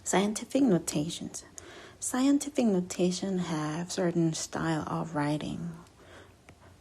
Scientific notations. Scientific notation have certain style of writing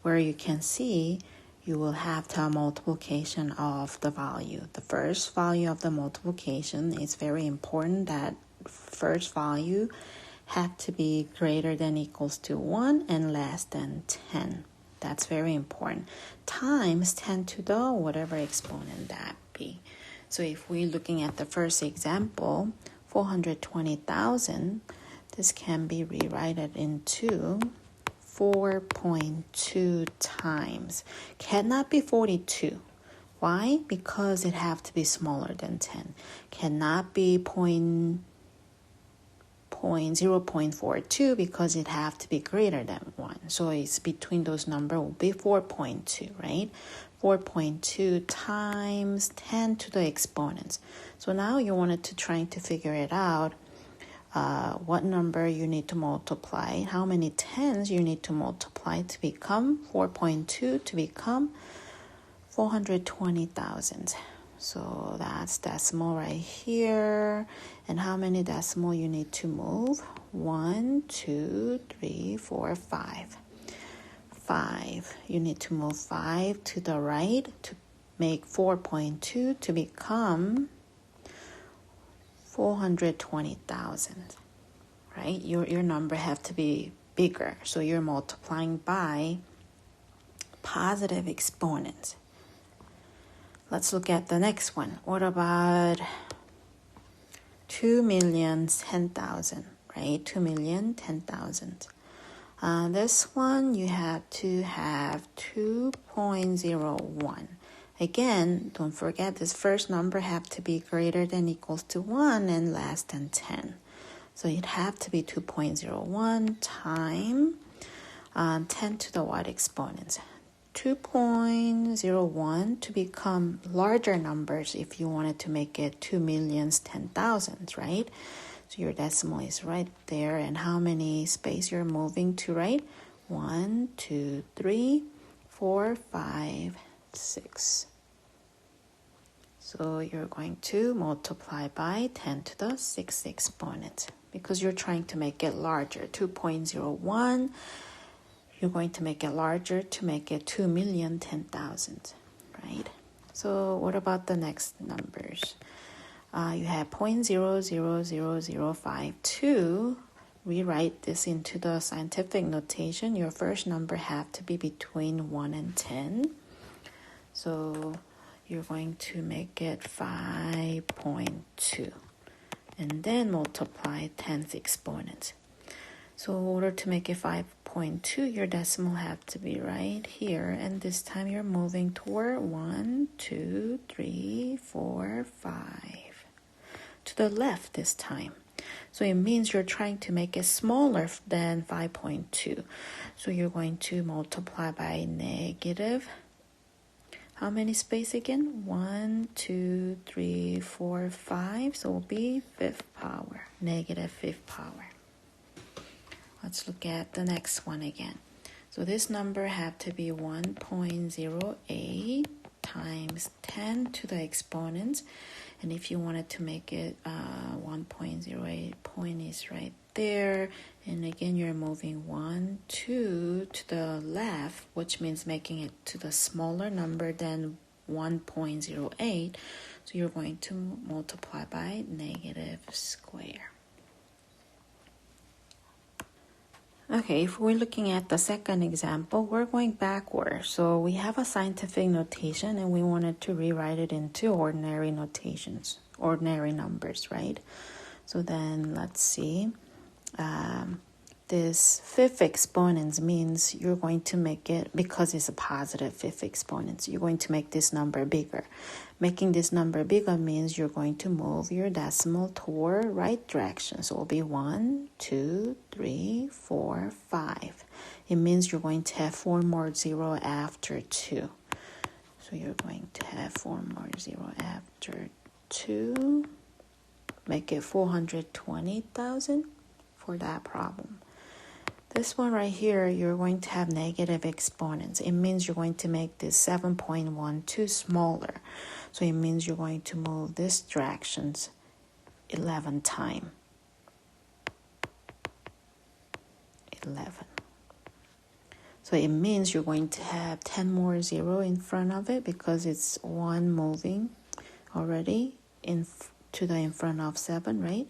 where you can see you will have the multiplication of the value. The first value of the multiplication is very important. That first value have to be greater than equals to 1 and less than 10. That's very important. Times 10 to the whatever exponent that be. So if we're looking at the first example, 420,000, this can be rewritten into 4.2 times. Cannot be 42. Why? Because it have to be smaller than 10. Cannot be 0.42 because it have to be greater than 1. So it's between those numbers will be 4.2, right? 4.2 times 10 to the exponents. So now you wanted to try to figure it out. What number you need to multiply, how many tens you need to multiply to become 4.2 to become 420,000. So that's decimal right here. And how many decimal you need to move? 1, 2, 3, 4, 5. 5. You need to move 5 to the right to make 4.2 to become 420,000, right? Your number have to be bigger. So you're multiplying by positive exponents. Let's look at the next one. What about 2,010,000, right? 2,010,000. This one you have to have 2.01. Again, don't forget this first number have to be greater than equals to 1 and less than 10. So it have to be 2.01 times 10 to the what exponents. 2.01 to become larger numbers if you wanted to make it 2,010,000, right? So your decimal is right there. And how many space you're moving to, right? 1, 2, 3, 4, 5, 6. So you're going to multiply by 10 to the 6th exponent because you're trying to make it larger. 2.01, you're going to make it larger to make it 2,010,000, right? So what about the next numbers? You have 0.000052. Rewrite this into the scientific notation. Your first number have to be between 1 and 10. So you're going to make it 5.2 and then multiply 10th exponent. So in order to make it 5.2, your decimal have to be right here, and this time you're moving toward 1, 2, 3, 4, 5 to the left this time. So it means you're trying to make it smaller than 5.2. So you're going to multiply by negative. How many space again? 1, 2, 3, 4, 5. So it will be fifth power, negative fifth power. Let's look at the next one again. So this number have to be 1.08 times 10 to the exponents. And if you wanted to make it 1.08, point is right there. And again, you're moving 1, 2 to the left, which means making it to the smaller number than 1.08. So you're going to multiply by negative square. Okay, if we're looking at the second example, we're going backward. So we have a scientific notation and we wanted to rewrite it into ordinary notations, ordinary numbers, right? So then let's see. This fifth exponent means you're going to make it, because it's a positive fifth exponent, you're going to make this number bigger. Making this number bigger means you're going to move your decimal toward right direction. So it will be 1, 2, 3, 4, 5. It means you're going to have 4 more 0 after 2. So you're going to have 4 more 0 after 2. Make it 420,000 for that problem. This one right here, you're going to have negative exponents. It means you're going to make this 7.12 smaller. So it means you're going to move this directions 11 times. 11. So it means you're going to have 10 more 0 in front of it because it's 1 moving already to the in front of 7, right?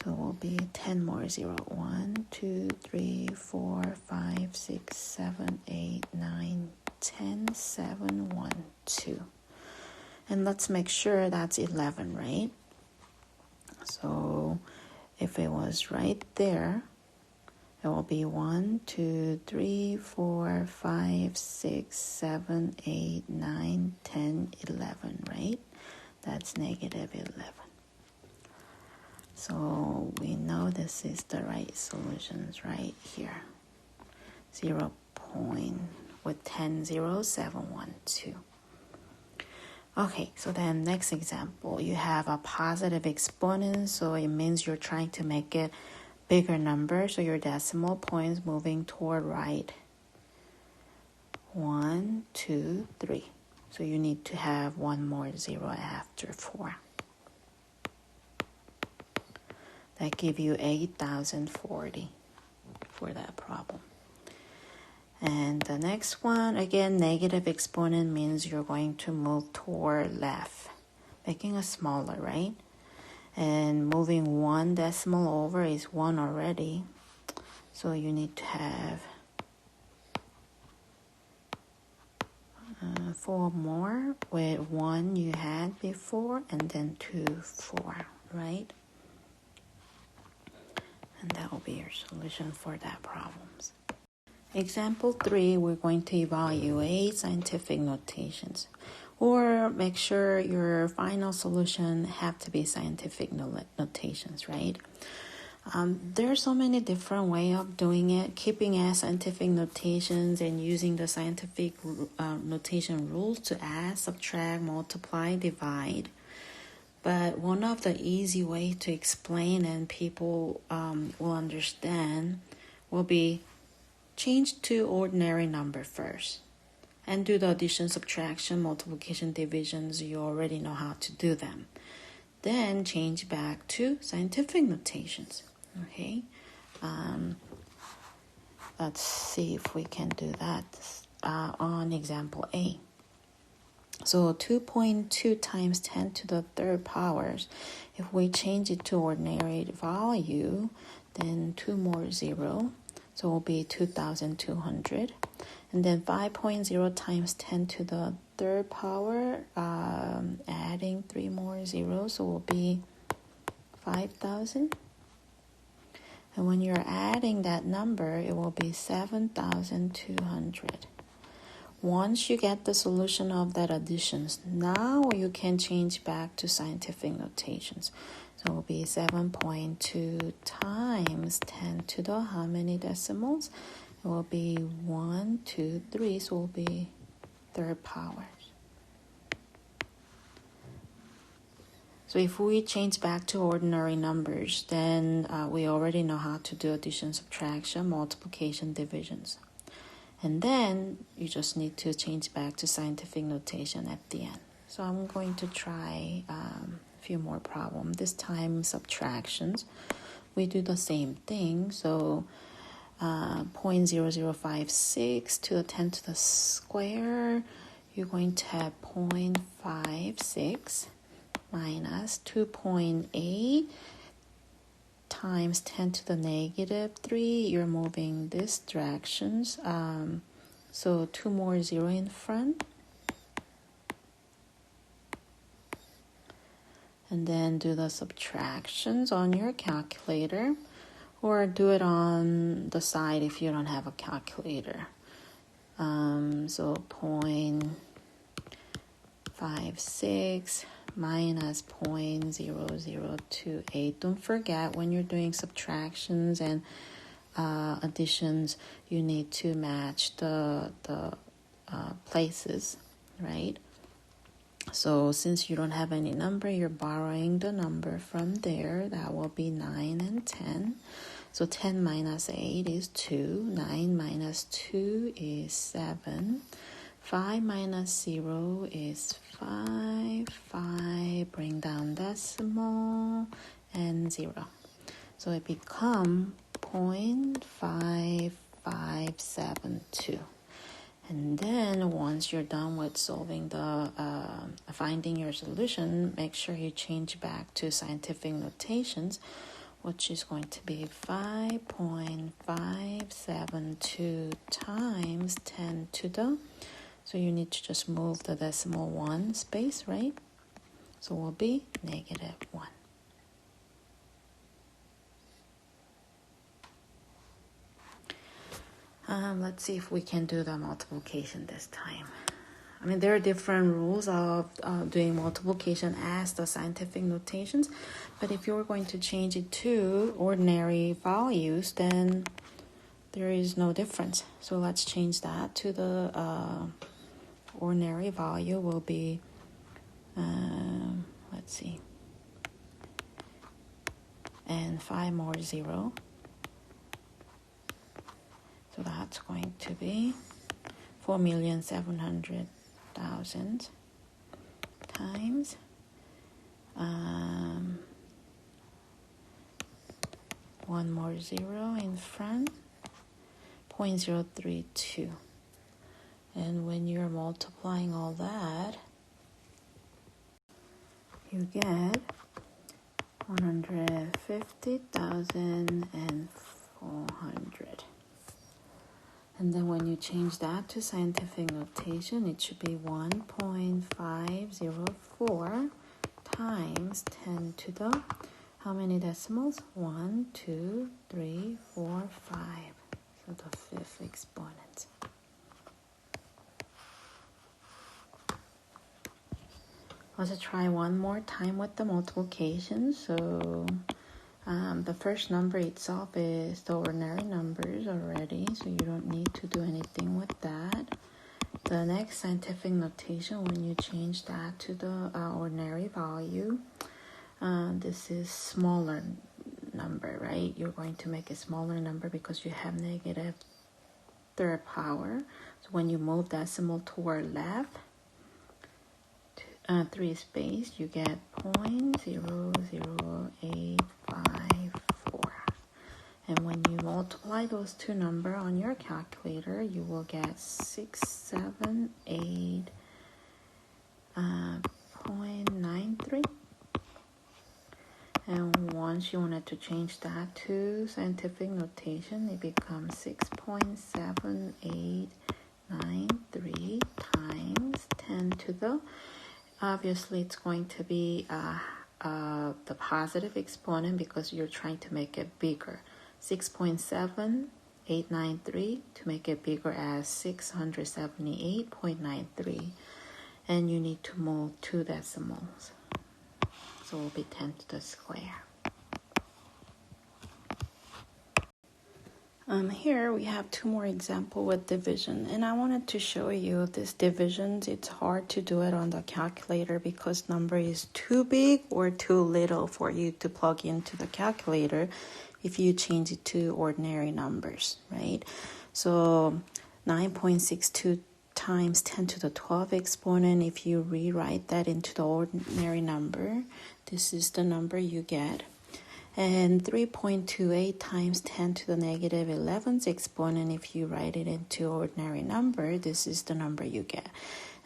So it will be 10 more 0. 1, 2, 3, 4, 5, 6, 7, 8, 9, 10, 7, 1, 2. And let's make sure that's 11, right? So if it was right there, it will be 1, 2, 3, 4, 5, 6, 7, 8, 9, 10, 11, right? That's negative 11. So we know this is the right solutions right here. 0 point with 10 zeros, 7, 1, 2. Okay, so then next example, you have a positive exponent, so it means you're trying to make it bigger number, so your decimal points moving toward right. 1, 2, 3. So you need to have 1 more 0 after 4. That give you 8,040 for that problem. And the next one, again, negative exponent means you're going to move toward left, making it smaller, right? And moving 1 decimal over is 1 already. So you need to have 4 more with 1 you had before, and then 2, 4, right? And that will be your solution for that problems. Example 3, we're going to evaluate scientific notations. Or make sure your final solution have to be scientific notations, right? There's so many different ways of doing it, keeping as scientific notations and using the scientific notation rules to add, subtract, multiply, divide. But one of the easy ways to explain and people will understand will be change to ordinary number first and do the addition, subtraction, multiplication, divisions. You already know how to do them. Then change back to scientific notations. Okay, let's see if we can do that on example A. So 2.2 times 10 to the third powers, if we change it to ordinary value, then 2 more 0, so it will be 2,200. And then 5.0 times 10 to the third power, adding 3 more zeros, so it will be 5,000. And when you're adding that number, it will be 7,200. Once you get the solution of that additions, now you can change back to scientific notations. So it will be 7.2 times 10 to the how many decimals? It will be 1, 2, 3, so it will be third powers. So if we change back to ordinary numbers, then we already know how to do addition, subtraction, multiplication, divisions. And then you just need to change back to scientific notation at the end. So I'm going to try a few more problems. This time subtractions. We do the same thing. So 0.0056 to the 10 to the square, you're going to have 0.56 minus 2.8 times 10 to the negative 3. You're moving this directions. So 2 more 0 in front. And then do the subtractions on your calculator, or do it on the side if you don't have a calculator. So 0.56 minus 0.0028. Don't forget, when you're doing subtractions and additions, you need to match the places, right? So since you don't have any number, you're borrowing the number from there. That will be 9 and 10. So 10 minus 8 is 2. 9 minus 2 is 7. 5 minus 0 is 5. 5, bring down decimal, and 0. So it becomes 0.5572. And then once you're done with solving the finding your solution, make sure you change back to scientific notations, which is going to be 5.572 times 10 to the, so you need to just move the decimal 1 space, right? So it will be -1. Let's see if we can do the multiplication this time. I mean, there are different rules of doing multiplication as the scientific notations, but if you're going to change it to ordinary values, then there is no difference. So let's change that to the ordinary value will be, let's see, and 5 more 0. So that's going to be 4,700,000 times 1 more 0 in front, 0.032. And when you're multiplying all that, you get 150,400. And then when you change that to scientific notation, it should be 1.504 times 10 to the, how many decimals? 1, 2, 3, 4, 5. So the 5th exponent. Let's try one more time with the multiplication. So the first number itself is the ordinary numbers already, so you don't need to do anything with that. The next scientific notation, when you change that to the ordinary value, this is smaller number, right? You're going to make a smaller number because you have negative third power. So when you move decimal toward left, 3 space, you get 0.00854. And when you multiply those two numbers on your calculator, you will get 678.93. And once you wanted to change that to scientific notation, it becomes 6.7893 times 10 to the, obviously it's going to be the positive exponent because you're trying to make it bigger. 6.7893 to make it bigger as 678.93. And you need to move 2 decimals. So it will be 10 to the square. Here we have 2 more examples with division, and I wanted to show you this divisions. It's hard to do it on the calculator because number is too big or too little for you to plug into the calculator if you change it to ordinary numbers, right? So 9.62 times 10 to the 12 exponent, if you rewrite that into the ordinary number, this is the number you get. And 3.28 times 10 to the negative 11th exponent, if you write it into ordinary number, this is the number you get.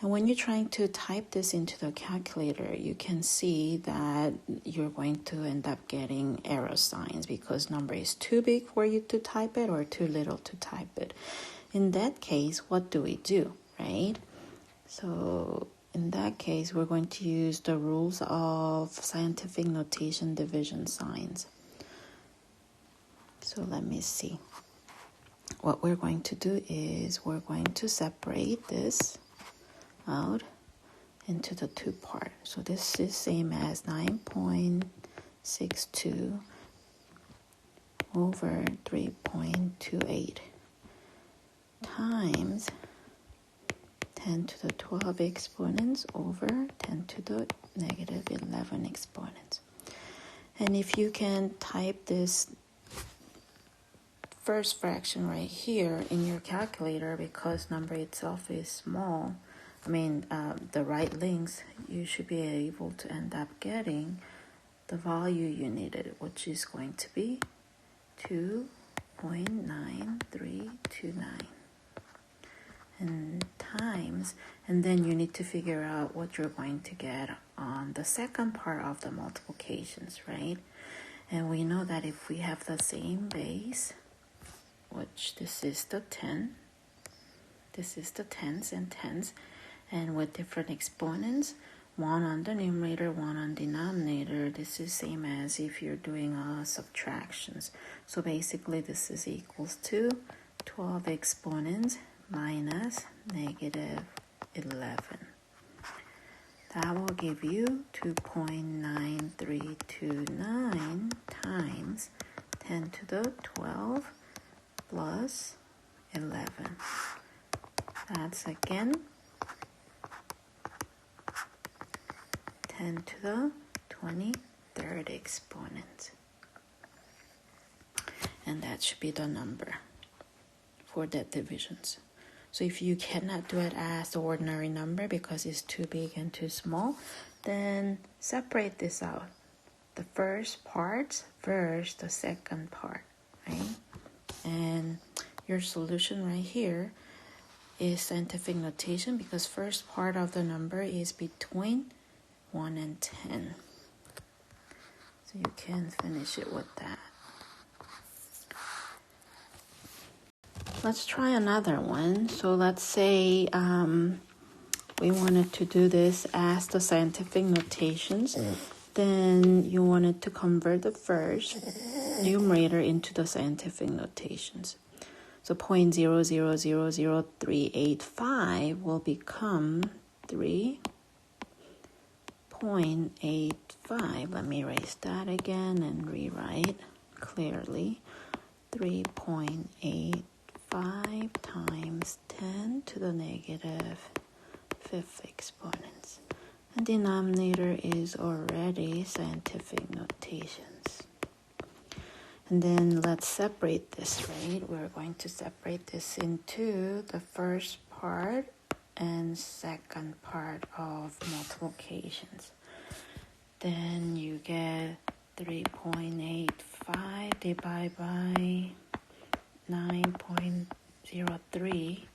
And when you're trying to type this into the calculator, you can see that you're going to end up getting error signs because number is too big for you to type it or too little to type it. In that case, what do we do, right? So in that case, we're going to use the rules of scientific notation division signs. So let me see. What we're going to do is we're going to separate this out into the 2 parts. So this is same as 9.62 over 3.28 times 10 to the 12 exponents over 10 to the negative 11 exponents. And if you can type this first fraction right here in your calculator, because number itself is small, the right links, you should be able to end up getting the value you needed, which is going to be 2.9329. And times, and then you need to figure out what you're going to get on the second part of the multiplications, right? And we know that if we have the same base, which this is the 10, this is the tens and tens, and with different exponents, one on the numerator, one on denominator, this is same as if you're doing subtractions. So basically this is equals to 12 exponents minus negative 11. That will give you 2.9329 times 10 to the 12 plus 11. That's again 10 to the 23rd exponent. And that should be the number for that divisions. So if you cannot do it as the ordinary number because it's too big and too small, then separate this out. The first part versus the second part, right? And your solution right here is scientific notation because first part of the number is between 1 and 10. So you can finish it with that. Let's try another one. So let's say we wanted to do this as the scientific notations. Then you wanted to convert the first numerator into the scientific notations. So 0.000385 will become 3.85. Let me erase that again and rewrite clearly. 3.85 times 10 to the negative 5th exponents. And denominator is already scientific notations. And then let's separate this, right? We're going to separate this into the first part and second part of multiplications. Then you get 3.85 divided by 9.03.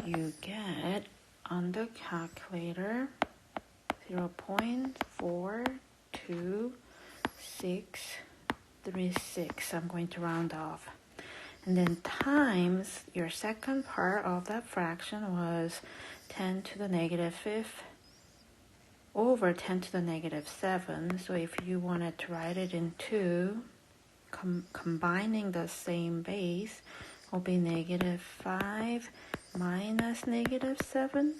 You get on the calculator 0.42636. I'm going to round off. And then times your second part of that fraction was 10 to the negative 5th over 10 to the negative 7. So if you wanted to write it in 2, combining the same base will be negative 5 minus negative 7,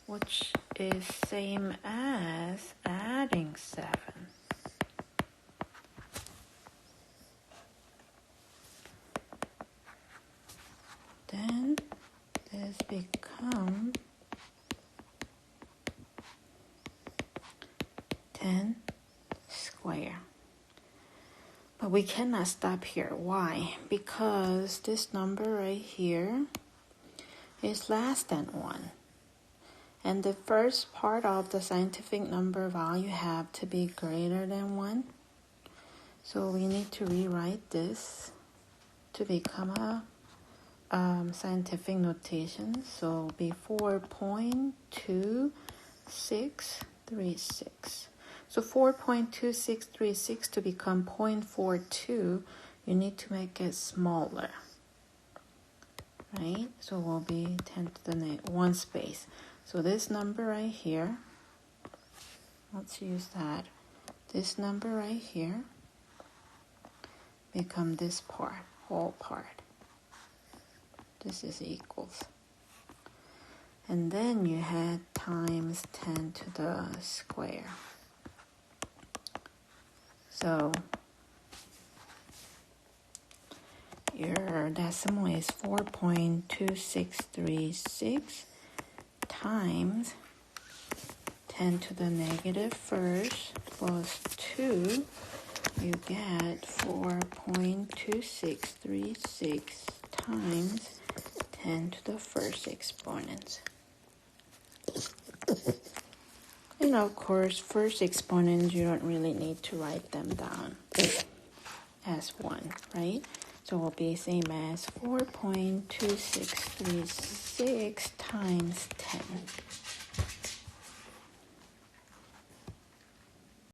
which is same as adding 7. Then this becomes 10 squared. But we cannot stop here. Why? Because this number right here is less than 1. And the first part of the scientific number value have to be greater than 1. So we need to rewrite this to become a scientific notation. So be 4.2636. So 4.2636 to become 0.42, you need to make it smaller, right? So it will be 10 to the negative 1 space. So this number right here, let's use that. This number right here become this part, whole part. This is equals. And then you had times 10 to the square. So your decimal is 4.2636 times 10 to the negative 1st plus 2 you get 4.2636 times 10 to the first exponent. And of course, first exponents, you don't really need to write them down as 1, right? So it will be same as 4.2636 times 10.